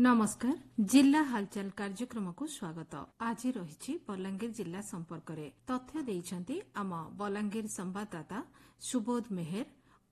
नमस्कार जिला हालचाल कार्यक्रम को स्वागत। आज रही बलांगीर जिला संपर्क में तथ्य देइछंती आम बलांगीर संवाददाता सुबोध मेहर।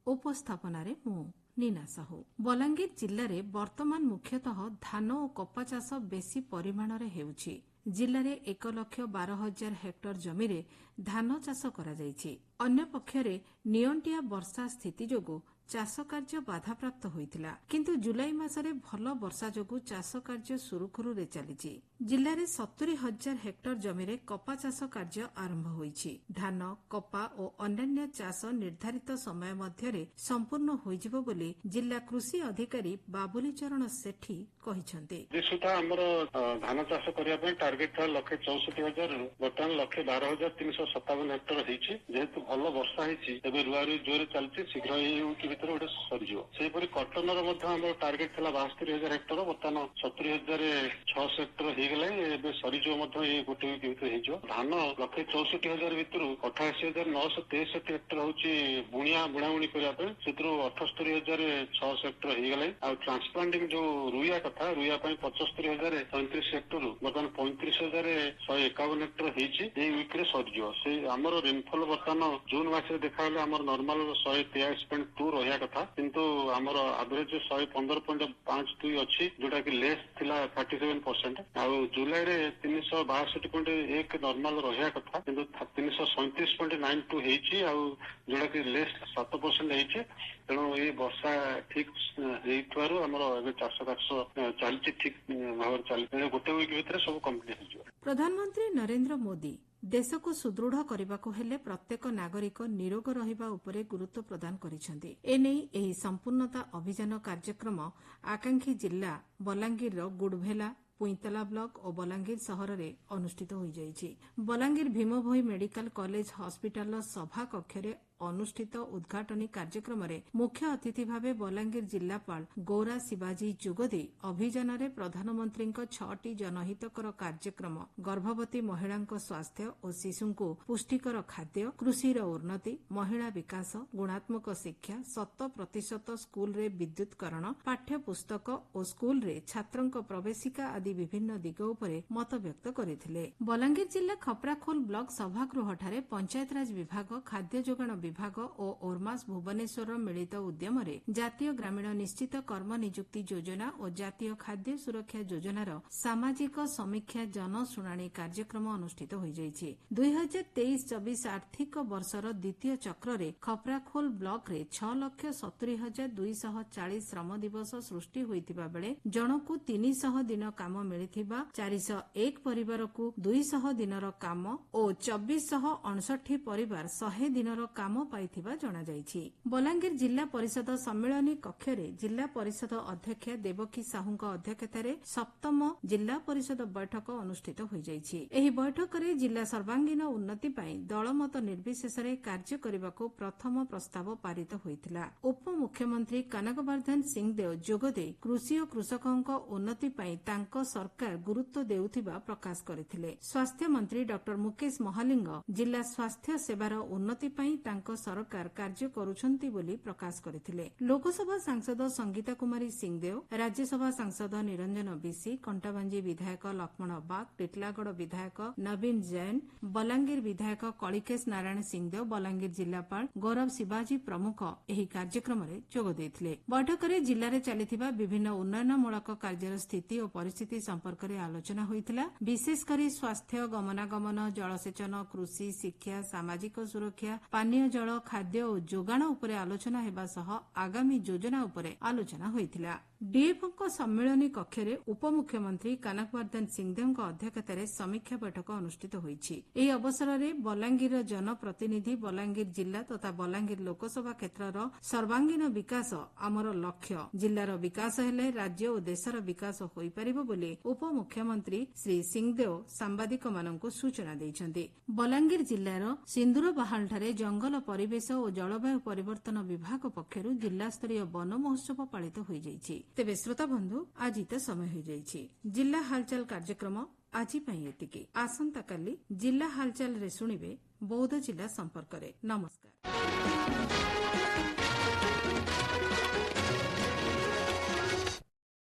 उपस्थापन मु नीना साहू। बलांगीर जिले में वर्तमान मुख्यतः धान और कपा चाष बेसी परिमाण रे हेउछि। जिले में 1,12,000 हेक्टर जमी रे धान चाष करा जायछि। अन्य पक्षरे नियंटिया वर्षा स्थिति जोगु चाष कार्य बाधाप्राप्त होइतिला, किंतु जुलाई मासरे भल वर्षा जोगु चाष कार्य सुरुखुरुरे चलिछि। जिले में 70,000 हेक्टर जमी रे कपा चाष कार्य आरंभ होइछि। धान, कपा और अन्यान्य चाष निर्धारित समय मध्यरे संपूर्ण होइजिबो बोली जिला कृषि अधिकारी बाबुली चरण सेठी कहिसंते। सुधा हमर धान चाष करिया पे टार्गेट था 1,64,000 वर्तमान 1,12,357 हेक्टर होइछि। जेहेतु भल वर्षा होइछि एबे रुआरी जोरे चलछि, शीघ्र ही भीतर गोटे सरीजिवो। सेहिपरि कटनर मध्य हमर टार्गेट था 72,000 हेक्टर, वर्तमान 70,600 हेक्टर हेगले एबे सरीजिवो मध्य ए गोटे वीक भीतर हेजिवो। धान 1,64,000 भितरु 88,963 हेक्टर होछि बुणिया बुणाबुणी करिया पे, सेतरु 78,600 हेक्टर हेगले। आ ट्रांसप्लांटिंग जो रुइया कथा रुइया पे 75,037 हेक्टर वर्तमान 35,151 हेक्टर हेछि। ए वीक रे सरीजिवो। से हमर रेनफॉल वर्तमान जून मास रे देखाले हमर नॉर्मल 123.2 रहिया कथा, किंतु हमर एवरेज 115.52 अछि, जोटा कि लेस थिला 37%। आ जुलाई रे 362.1 नॉर्मल रहिया कथा, किंतु 337.92 हेछि, आ जोटा कि लेस 7% हेछि। तेणु ए वर्षा ठीक हेइथवारु हमर एबे चाष कार्य चलछि ठीक भाव चलछि। गोटे वीक भीतर सब कंप्लीट हेजिवो। प्रधानमंत्री नरेंद्र मोदी देश को सुदृढ़ करबाको हेले प्रत्येक नागरिक निरोग रहिबा उपरे गुरुत्व प्रदान करिसेंती। एनेई एही संपूर्णता अभियान कार्यक्रम आकांक्षी जिला बलांगीर गुडभेला, पुईतला ब्लॉक और बलांगीर सहर में अनुष्ठित हो जाइछि। बलांगीर भीमभोई मेडिकल कॉलेज हॉस्पिटल सभा कक्ष अनुष्ठित उद्घाटनी कार्यक्रम में मुख्य अतिथि भावे बलांगीर जिलापाल गौरा शिवाजी जोगदे अभियान में प्रधानमंत्री 6टी जनहितकर कार्यक्रम गर्भवती महिला स्वास्थ्य और शिशु को पुष्टिकर खाद्य, कृषि उन्नति, महिला विकास, गुणात्मक शिक्षा, 100% स्कूल रे विद्युतकरण, पाठ्य पुस्तक और स्कूल रे छात्रंक प्रवेशिका आदि विभिन्न दिग उपरे मत व्यक्त करथिले। बलांगीर जिला खपराखोल ब्लॉक सभागृह पंचायतराज विभाग, खाद्य जोगाण विभाग और ओरमास भुवनेश्वर मिलित उद्यम जातीय ग्रामीण निश्चित कर्म नियुक्ति योजना और जातीय खाद्य सुरक्षा योजनार सामाजिक समीक्षा जनशुणाणी कार्यक्रम अनुष्ठित हो जाइछि। 2023-24 आर्थिक वर्षर द्वितीय चक्र रे खपराखोल ब्लॉक रे 6,70,240 श्रम दिवस सृष्टि होइतिबा बेले जनकु 300 दिन काम मिलिथिबा 401 परिवार को 200 दिनर काम और 2,459 परिवार 100 दिनर काम पाइथिबा जणा जाइछि। बलांगीर जिला परिषद सम्मेलनी कक्षरे जिला परिषद अध्यक्ष देवकी साहूଙ୍କ अध्यक्षतारे 7ମ जिला परिषद बैठक अनुष्ठित हो जाइछि। एही बैठक रे जिला सर्वांगीन उन्नति पई दलमत निर्विशेषरे कार्य करबाको प्रथम प्रस्ताव पारित होइतिला। उपमुख्यमंत्री कनकवर्धन सिंहदेव जोगदे कृषि और कृषकଙ୍କ उन्नति पई तांको सरकार गुरुत्व देउथिबा प्रकाश करथिले। स्वास्थ्य मंत्री डॉक्टर मुकेश महालिंग जिला स्वास्थ्य सेवार उन्नति पई तांको सरकार कार्य करुछंती बोली प्रकाश करथिले। लोकसभा सांसद संगीता कुमारी सिंहदेव, राज्यसभा सांसद निरंजन बिसी, कंटाबांजी विधायक लक्ष्मण बाग, टिटलागढ़ विधायक नवीन जैन, बलांगीर विधायक कलिकेश नारायण सिंहदेव, बलांगीर जिलापाल गौरव शिवाजी प्रमुख एही कार्यक्रम रे जोग देथिले। बैठक रे जिल्ला रे चलिथिबा विभिन्न उन्नयनमूलक कार्यर स्थिति और परिस्थिति संपर्क में आलोचना होइतिला। विशेषकर स्वास्थ्य, गमनागमन, जलसेचन, कृषि, शिक्षा, सामाजिक सुरक्षा, पानीय जल, खाद्य और जोगाण उपरे आलोचना हेबा सह आगामी योजना उपरे आलोचना होइतिला। डीएफओ सम्मेलनी कक्षरे उपमुख्यमंत्री कनकवर्धन सिंहदेव अध्यक्षतार समीक्षा बैठक अनुष्ठित होइछि। एही अवसर में बलांगीर जनप्रतिनिधि, बलांगीर जिला तथा बलांगीर लोकसभा क्षेत्रर सर्वांगीन विकास आमर लक्ष्य, जिलार विकास हेले राज्य और देशर विकास होई परिबो बोली उपमुख्यमंत्री श्री सिंहदेव सांबादिक माननकु सूचना दैछन्ति। बलांगीर जिलार सिंदूरबाहालठारे जंगल परिवेश और जलवायु परिवर्तन विभाग पक्षरु जिला स्तरीय वन महोत्सव पालित होई जाइछि। तेबे श्रोता बंधु आज तो समय हो जाइछि। जिला हालचाल कार्यक्रम आज एतिकी। आसंता काली जिला हालचाल रे सुनिबे बौद्ध जिला संपर्क रे। नमस्कार।